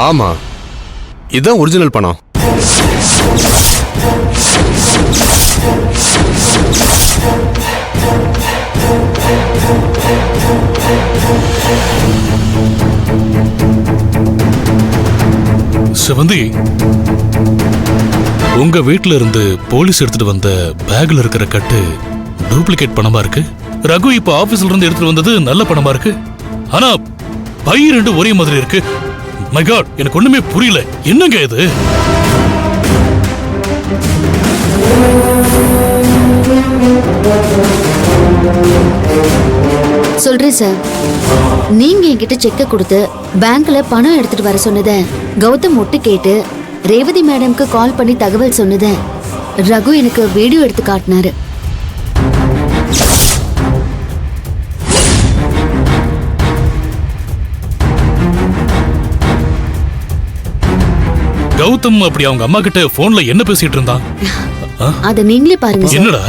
ஆமா, இதுதான் ஒரிஜினல் பணம். செவந்தி, உங்க வீட்டுல இருந்து போலீஸ் எடுத்துட்டு வந்த பேக்ல இருக்கிற கட்டு டூப்ளிகேட் பணமா இருக்கு. ரகு இப்ப ஆபீஸ்ல இருந்து எடுத்துட்டு வந்தது நல்ல பணமா இருக்கு. ஆனா பை ரெண்டு ஒரே மாதிரி இருக்கு. மை காட், எனக்கு ஒண்ணுமே புரியல. என்னங்க இது? சொல்றேன் சார். நீங்க என்கிட்ட செக்க கொடுத்து பேங்க்ல பணம் எடுத்துட்டு வர சொன்னத கௌதம் ஒட்டு கேட்டு ரேவதி மேடம்க்கு கால் பண்ணி தகவல் சொன்னத ரகு எனக்கு வீடியோ எடுத்து காட்டினாரு. கௌதம் அப்படி அவங்க அம்மா கிட்ட போன்ல என்ன பேசிட்டு இருந்தான்? அத நீங்களே பாருங்க. என்னடா?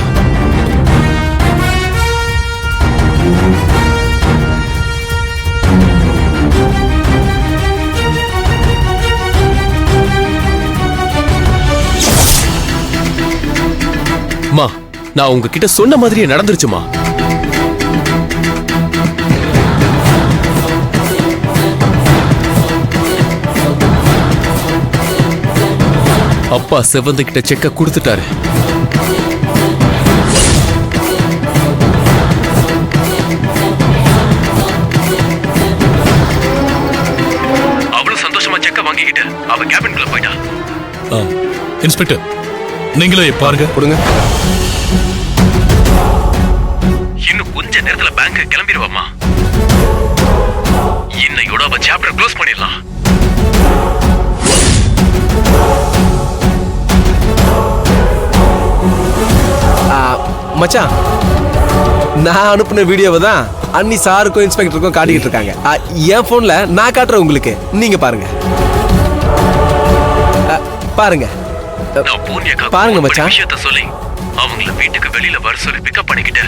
மா, நான் உங்ககிட்ட சொன்ன மாதிரியே நடந்துருச்சுமா. அப்பா செவந்தி கிட்ட செக்க கொடுத்துட்டாரு. அவ்வளவு சந்தோஷமா செக்க வாங்கிக்கிட்டு அவ கேபின்குள்ள போயிட்டா. இன்ஸ்பெக்டர், நீங்களே பாருங்க. கொடுங்க. இன்னும் கொஞ்ச நேரத்துல பேங்க் கிளம்பிடுவாமா. இன்னையோட அவ சாப்டர் க்ளோஸ் பண்ணிடலாம். மச்சான், நான் அனுப்பின வீடியோவை தான் அன்னி சாருக்கும் இன்ஸ்பெக்டருக்கும் காட்டிக்கிட்டு இருக்காங்க. என் போன்ல நான் காட்டுறேன் உங்களுக்கு. நீங்க பாருங்க. பாருங்க பாருங்க மச்சான். விஷயத்தை சொல்லி அவங்கள வீட்டுக்கு வெளியில வர சொல்லி பிக்கப் பண்ணிக்கிட்டு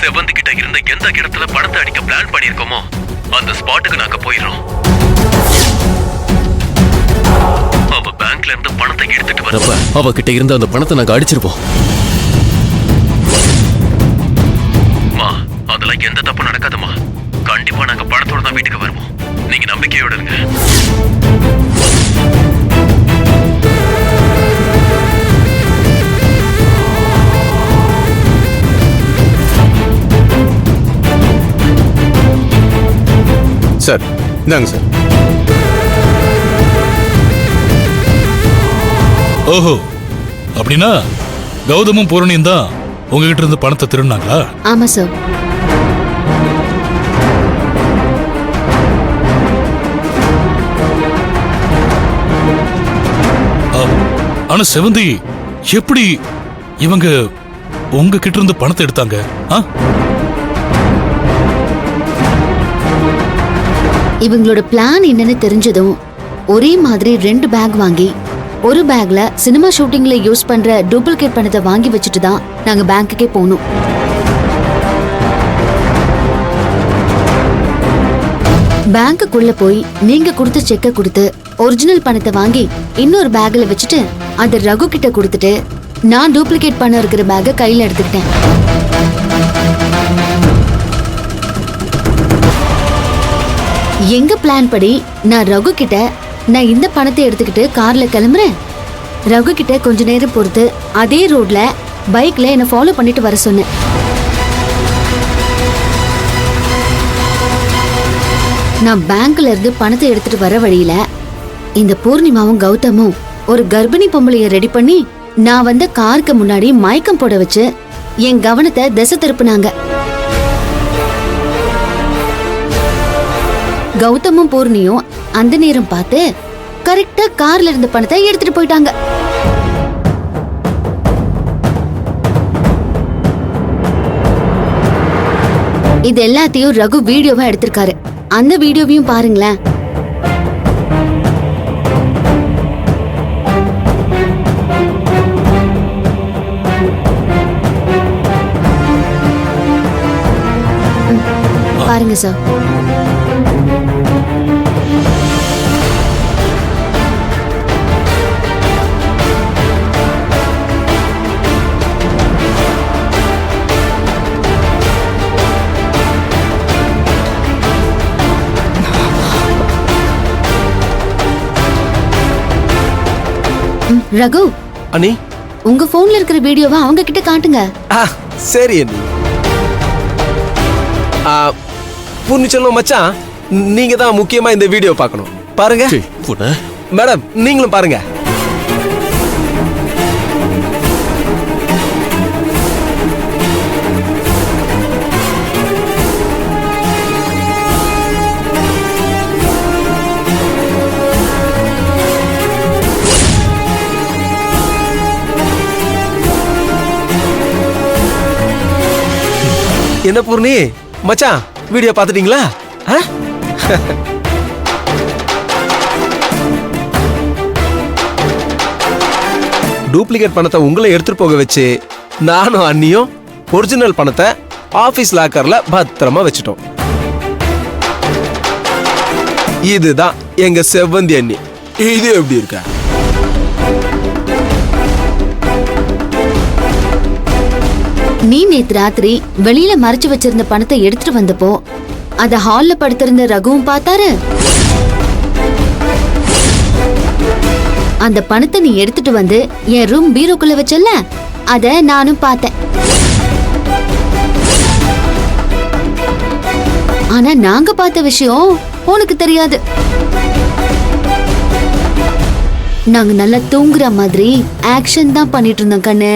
செவந்தி கிட்ட இருந்த எந்த இடத்துல பணத்தை அடிக்க பிளான் பண்ணிருக்கோமோ அந்த ஸ்பாட்டுக்கு நாங்க போயிடுறோம். அவ பேங்க்ல இருந்து பணத்தை எடுத்துட்டு வரப்ப அவகிட்ட இருந்த அந்த பணத்தை நாங்க அடிச்சிருப்போம். அதெல்லாம் எந்த தப்பு நடக்காதுமா. கண்டிப்பா நாங்க பணத்தோட தான் வீட்டுக்கு வருவோம். நீங்க நம்பிக்கையோட இருங்க. சார், இந்தாங்க சார். ஓஹோ, அப்படின்னா கௌதமும் பூரணியும் தான் உங்ககிட்ட இருந்து பணத்தை திருடினாங்களா? ஆமா சார். ஆனா செவந்தி, எப்படி இவங்க உங்ககிட்ட இருந்து பணத்தை எடுத்தாங்க? இவங்களோட பிளான் என்னன்னு தெரிஞ்சதும் ஒரே மாதிரி 2 பேக் வாங்கி ஒரு பேக்ல சினிமா ஷூட்டிங்ல யூஸ் பண்ற டூப்ளிகேட் பணத்தை வாங்கி வச்சுட்டு தான் நாங்க பேங்க்குக்கே போனோம். பேங்க்குள்ள போய் நீங்க கொடுத்த செக்க கொடுத்து ஒரிஜினல் பணத்தை வாங்கி இன்னொரு பேக்ல வச்சுட்டு அத ரகு கிட்ட கொடுத்துட்டு நான் டூப்ளிகேட் பணம் இருக்கிற பேக்க கையில எடுத்துக்கிட்டேன். எங்க பிளான் படி நான் ரகு கிட்ட நான் இந்த பணத்தை எடுத்துக்கிட்டு கார்ல கிளம்புறேன், ரகு கிட்ட கொஞ்ச நேரம் பொறுத்து அதே ரோட்ல பைக்ல என்ன ஃபாலோ பண்ணிட்டு வர சொன்னேன். நான் பேங்க்ல இருந்து பணத்தை எடுத்துட்டு வர வழியில இந்த பூர்ணிமாவும் கௌதமும் ஒரு கர்ப்பிணி பொம்பளைய ரெடி பண்ணி நான் வந்த காருக்கு முன்னாடி மயக்கம் போட வச்சு என் கவனத்தை திசை திருப்பினாங்க. கௌதமும் பூர்ணியும் அந்த நேரம் பார்த்து கரெக்டா கார்ல இருந்த பணத்தை எடுத்துட்டு போயிட்டாங்க. இது எல்லாத்தையும் ரகு வீடியோவா எடுத்திருக்காரு. அந்த வீடியோவையும் பாருங்களேன். பாருங்க சார். ரகு, அண்ணி உங்க போன்ல இருக்கிற வீடியோவை அவங்க கிட்ட காட்டுங்க. சரி அண்ணி. பூர்ணிச்செல்வம் மச்சான், நீங்க தான் முக்கியமா இந்த வீடியோ பார்க்கணும். பாருங்க மேடம், நீங்களும் பாருங்க. என்ன பூர்ணி மச்சான், வீடியோ பார்த்துட்டீங்களா? டூப்ளிகேட் பணத்தை உங்களை எடுத்துட்டு போக வச்சு நானும் அண்ணியும் ஒரிஜினல் பணத்தை ஆபீஸ் லாக்கர்ல பத்திரமா வச்சுட்டோம். இதுதான் எங்க செவ்வந்தி அண்ணி. இது எப்படி இருக்க? நீ நேத்து ராத்திரி வெளியில மறைச்சு வச்சிருந்த பணத்தை எடுத்துட்டு வந்தப்போ அத ஹால்ல படுத்திருந்த ரகுவும் பார்த்தாரு. அந்த பணத்தை நீ எடுத்துட்டு வந்து என் ரூம் பீரோக்குள்ள வச்சல, அத நானும் பார்த்தேன். ஆனா நாங்க பார்த்த விஷயம் உனக்கு தெரியாது. நாங்க நல்லா தூங்குற மாதிரி ஆக்ஷன் தான் பண்ணிட்டு இருந்தோம் கண்ணு.